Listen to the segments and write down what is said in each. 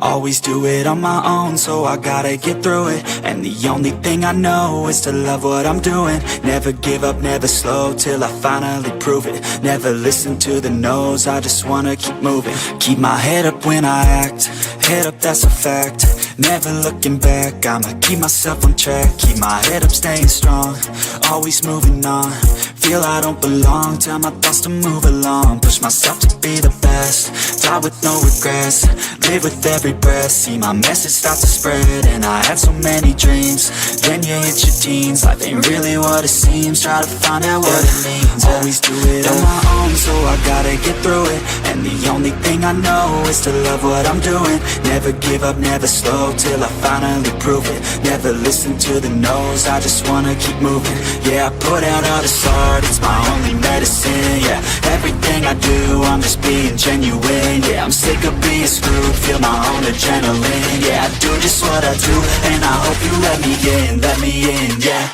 Always do it on my own, so I gotta get through it. And the only thing I know is to love what I'm doing. Never give up, never slow, till I finally prove it. Never listen to the no's, I just wanna keep moving. Keep my head up when I act, head up, that's a fact. Never looking back, I'ma keep myself on track. Keep my head up, staying strong, always moving on. Feel I don't belong, tell my thoughts to move along. Push myself to be the best, die with no regrets. Live with every breath, see my message start to spread. And I had so many dreams, then you hit your teens. Life ain't really what it seems, try to find out what it means. Always do it on my own, so I gotta get through it. And the only thing I know is to love what I'm doing. Never give up, never slow, till I finally prove it. Never listen to the no's, I just wanna keep moving. Yeah, I put out all this art, it's my only medicine. Yeah, everything I do, I'm just being genuine. Yeah, I'm sick of being screwed, feel my own adrenaline. Yeah, I do just what I do, and I hope you let me in, yeah.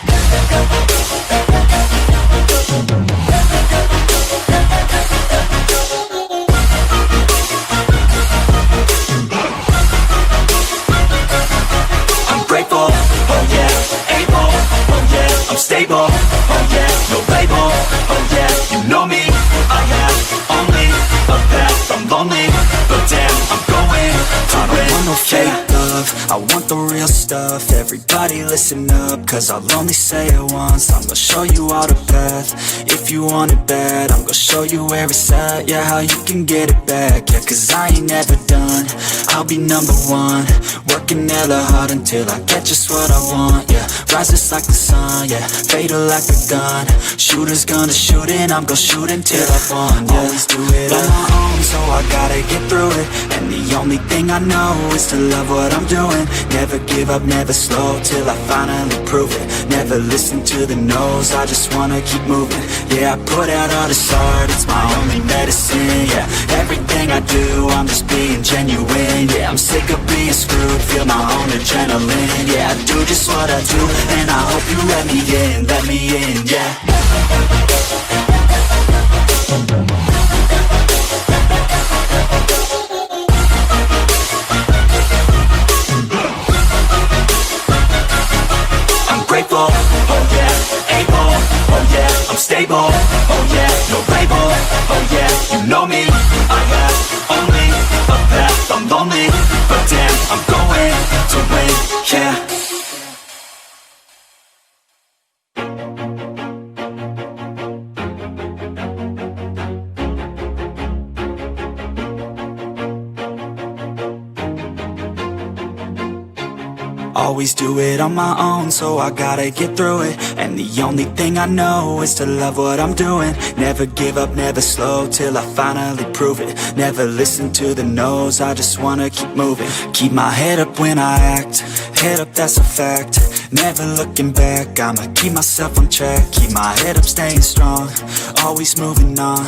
I'm grateful, oh yeah, able, oh yeah, I'm stable, oh yeah, no label, oh yeah, you know me, I have only a path, I'm lonely, but damn, I'm going to win. I don't want no fake love, I want the real stuff. Everybody listen up, cause I'll only say it once. I'm gonna show you all the path, if you want it bad. I'm gonna show you where it's at, yeah, how you can get it back. Yeah, cause I ain't never done, I'll be number one. Working hella hard until I get just what I want, yeah. Rises like the sun, yeah, fatal like a gun. Shooters gonna shoot and I'm gonna shoot until I won, yeah. Always do it on my own, so I gotta get through it. And the only thing I know is to love what I'm doing. Never give up, never slow, till I finally prove it. Never listen to the no's, I just wanna keep moving. Yeah, I put out all this art, it's my only medicine. Yeah, everything I do, I'm just being genuine. Yeah, I'm sick of being screwed, feel my own adrenaline. Yeah, I do just what I do, and I hope you let me in, yeah. Grateful, oh yeah, able, oh yeah, I'm stable, oh yeah, no label, oh yeah, you know me, I have only a path, I'm lonely, but damn, I'm going to win, yeah. Always do it on my own, so I gotta get through it. And the only thing I know is to love what I'm doing. Never give up, never slow, till I finally prove it. Never listen to the no's, I just wanna keep moving. Keep my head up when I act, head up, that's a fact. Never looking back, I'ma keep myself on track. Keep my head up, staying strong, always moving on.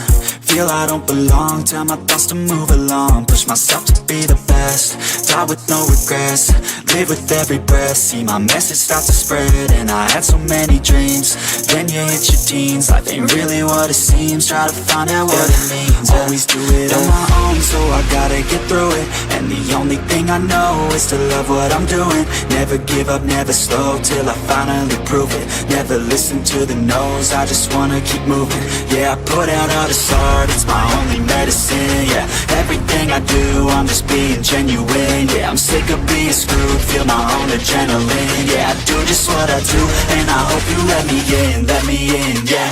Feel I don't belong, tell my thoughts to move along. Push myself to be the best, die with no regrets. Live with every breath, see my message start to spread. And I had so many dreams, then you hit your teens. Life ain't really what it seems, try to find out what it means. Always do it on my own, so I gotta get through it. And the only thing I know is to love what I'm doing. Never give up, never slow, till I finally prove it. Never listen to the no's, I just wanna keep moving. Yeah, I put out all this art, it's my only medicine. Yeah, everything I do, I'm just being genuine. Yeah, I'm sick of being screwed, feel my own adrenaline. Yeah, I do just what I do, and I hope you let me in, yeah.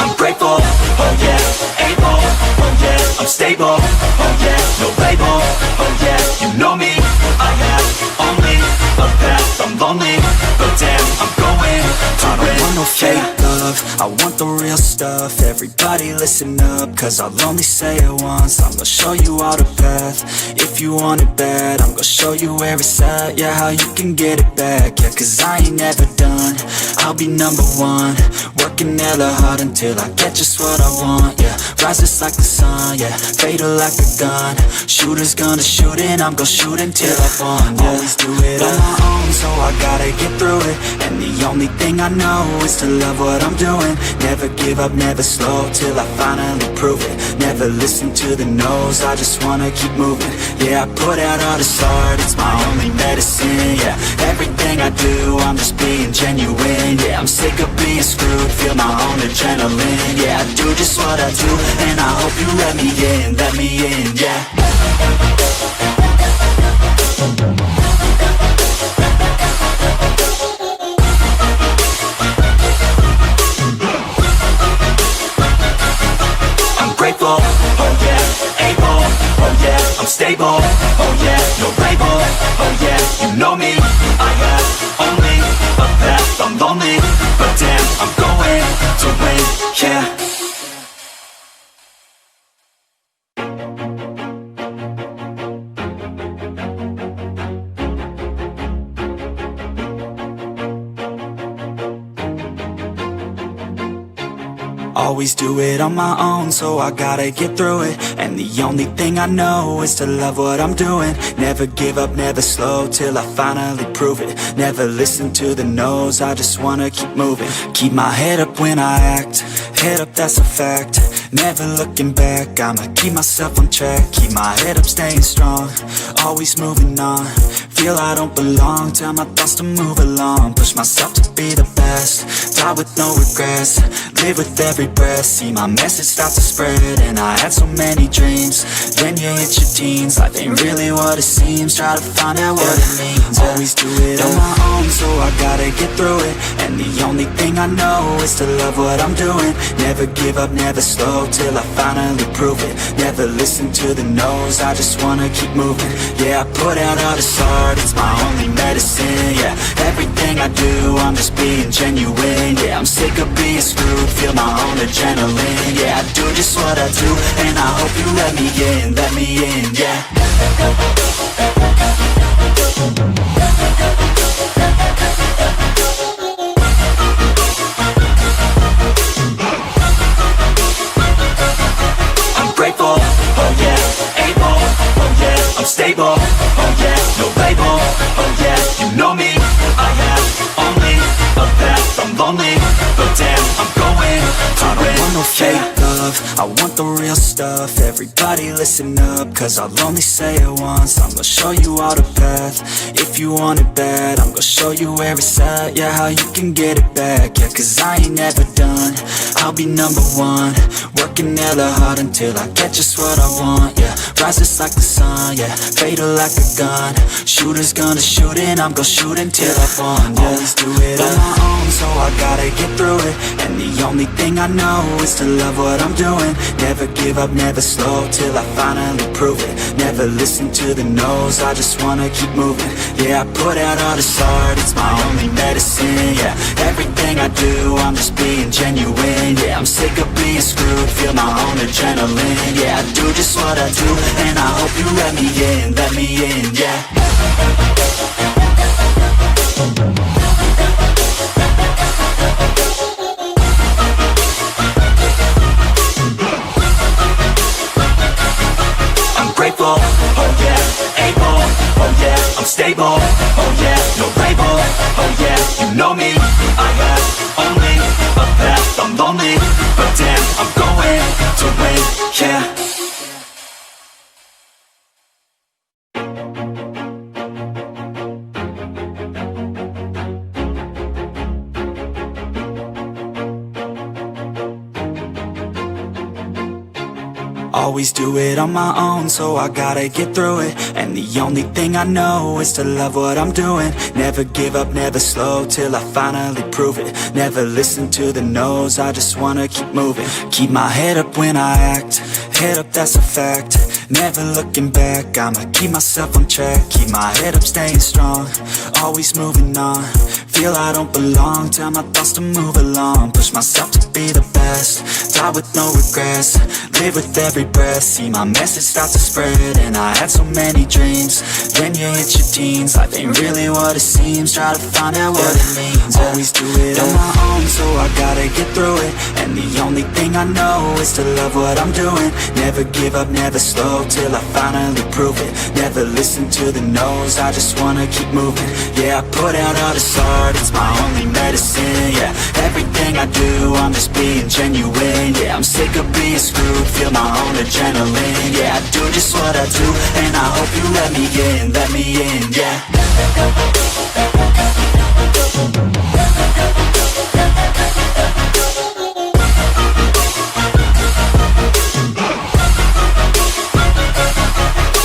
I'm grateful, oh yeah, able, oh yeah, I'm stable, oh yeah, no label, oh yeah, you know me, I have only a path, I'm lonely, but damn, I'm going to win. I don't want no fake love, I want the real stuff. Everybody listen up, cause I'll only say it once. I'm gonna show you all the path, if you want it bad. I'm gonna show you where it's at, yeah, how you can get it back. Yeah, cause I ain't never done, I'll be number one. Working Working hella hard until I get just what I want, yeah. Rises like the sun, yeah. Fatal like a gun. Shooters gonna shoot and I'm gonna shoot until I fall, yeah. Always do it on my own, so I gotta get through it. And the only thing I know is to love what I'm doing. Never give up, never slow, till I finally prove it. Never listen to the no's, I just wanna keep moving. Yeah, I put out all this art, it's my only medicine, yeah. Everything I do, I'm just being genuine, yeah. I'm sick of being screwed, feel my own adrenaline, yeah. I do just what I do, and I hope you let me in, yeah. Grateful, oh yeah, able, oh yeah, I'm stable, oh yeah, no label, oh yeah, you know me, I have only a path, I'm lonely, but damn, I'm going to win, yeah. Always do it on my own, so I gotta get through it. And the only thing I know is to love what I'm doing. Never give up, never slow, till I finally prove it. Never listen to the no's, I just wanna keep moving. Keep my head up when I act, head up, that's a fact. Never looking back, I'ma keep myself on track. Keep my head up, staying strong, always moving on. Feel I don't belong, tell my thoughts to move along. Push myself to be the best, die with no regrets. Live with every breath, see my message start to spread. And I had so many dreams, then you hit your teens. Life ain't really what it seems, try to find out what it means. Always do it on my own, so I gotta get through it. And the only thing I know is to love what I'm doing. Never give up, never slow, till I finally prove it. Never listen to the no's, I just wanna keep moving. Yeah, I put out all this art, it's my only medicine, yeah. Everything I do, I'm just being genuine, yeah. I'm sick of being screwed, feel my own adrenaline, yeah. I do just what I do, and I hope you let me in, yeah. I'm grateful, oh yeah, able, oh yeah, I'm stable, oh yeah, no label, oh yeah, you know me, I have only a path, I'm lonely, but damn, I'm going to win. I don't want no fake love, I want the real stuff. Everybody listen up, cause I'll only say it once. I'm gonna show you all the path, if you want it bad. I'm gonna show you where it's at, yeah, how you can get it back. Yeah, cause I ain't never done, I'll be number one. Working hella hard until I get just what I want, yeah. Rises like the sun, yeah, fatal like a gun. Shooters gonna shoot and I'm gonna shoot until I fall, yeah. Always do it on my own, so I gotta get through it. And the only thing I know is to love what I'm doing. Never give up, never slow, till I finally prove it. Never listen to the no's, I just wanna keep moving. Yeah, I put out all this art, it's my only medicine, yeah. Everything I do, I'm just being genuine, yeah. I'm sick of being screwed, feel my own adrenaline, yeah. I do just what I do, and I hope you let me in, yeah. I'm grateful, oh yeah, able, oh yeah, I'm stable, oh yeah, no label, oh yeah, you know me, I have only a path, I'm lonely, but damn, I'm going to win, yeah. Always do it on my own, so I gotta get through it. And the only thing I know is to love what I'm doing. Never give up, never slow, till I finally prove it. Never listen to the no's, I just wanna keep moving. Keep my head up when I act, head up, that's a fact. Never looking back, I'ma keep myself on track. Keep my head up, staying strong, always moving on. Feel I don't belong, tell my thoughts to move along. Push myself to be the best, die with no regrets, live with every breath. See my message start to spread, and I had so many dreams. Then you hit your teens, life ain't really what it seems. Try to find out what it means. Always do it on my own, so I gotta get through it. And the only thing I know is to love what I'm doing. Never give up, never slow, till I finally prove it. Never listen to the no's, I just wanna keep moving. Yeah, I put out all this art, it's my only medicine. Yeah, everything I do, I'm just being genuine. Yeah, I'm sick of being screwed, feel my own adrenaline. Yeah, I do just what I do, and I hope you let me in, yeah.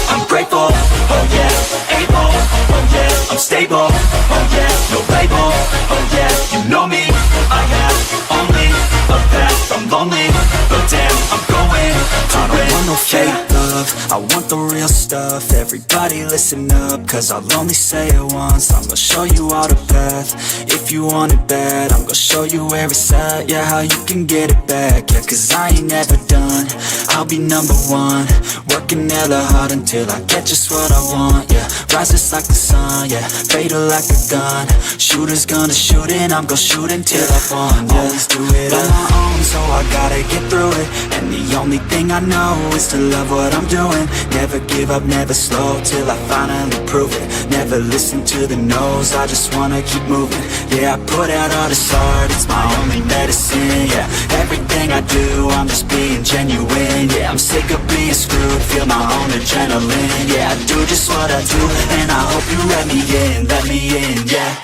I'm grateful, oh yeah, able, oh yeah, I'm stable, oh yeah, no label, oh yeah, you know me, I have only a path, I'm lonely, but damn, I'm going to I don't want no fake love, I want the real stuff. Everybody listen up, cause I'll only say it once. I'm gonna show you all the path, if you want it bad. I'm gonna show you where it's at, yeah, how you can get it back. Yeah, cause I ain't never done, I'll be number one. Working hella hard until I get just what I want, yeah. Rises like the sun, yeah, fatal like a gun. Shooter's gonna shoot and I'm gonna shoot until I won, yeah. Always do it on my own, so I gotta get through it. And the only thing I know is to love what I'm doing. Never give up, never slow, till I finally prove it. Never listen to the no's, I just wanna keep moving. Yeah, I put out all this art, it's my only medicine. Yeah, everything I do, I'm just being genuine. Yeah, I'm sick of being screwed, feel my own adrenaline. Yeah, I do just what I do, and I hope you let me in, yeah.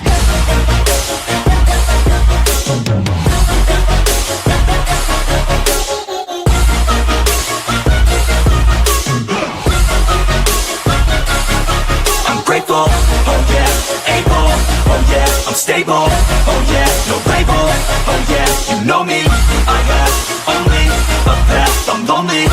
Grateful, oh yeah, able, oh yeah, I'm stable, oh yeah, no label, oh yeah, you know me, I have only a path, I'm lonely,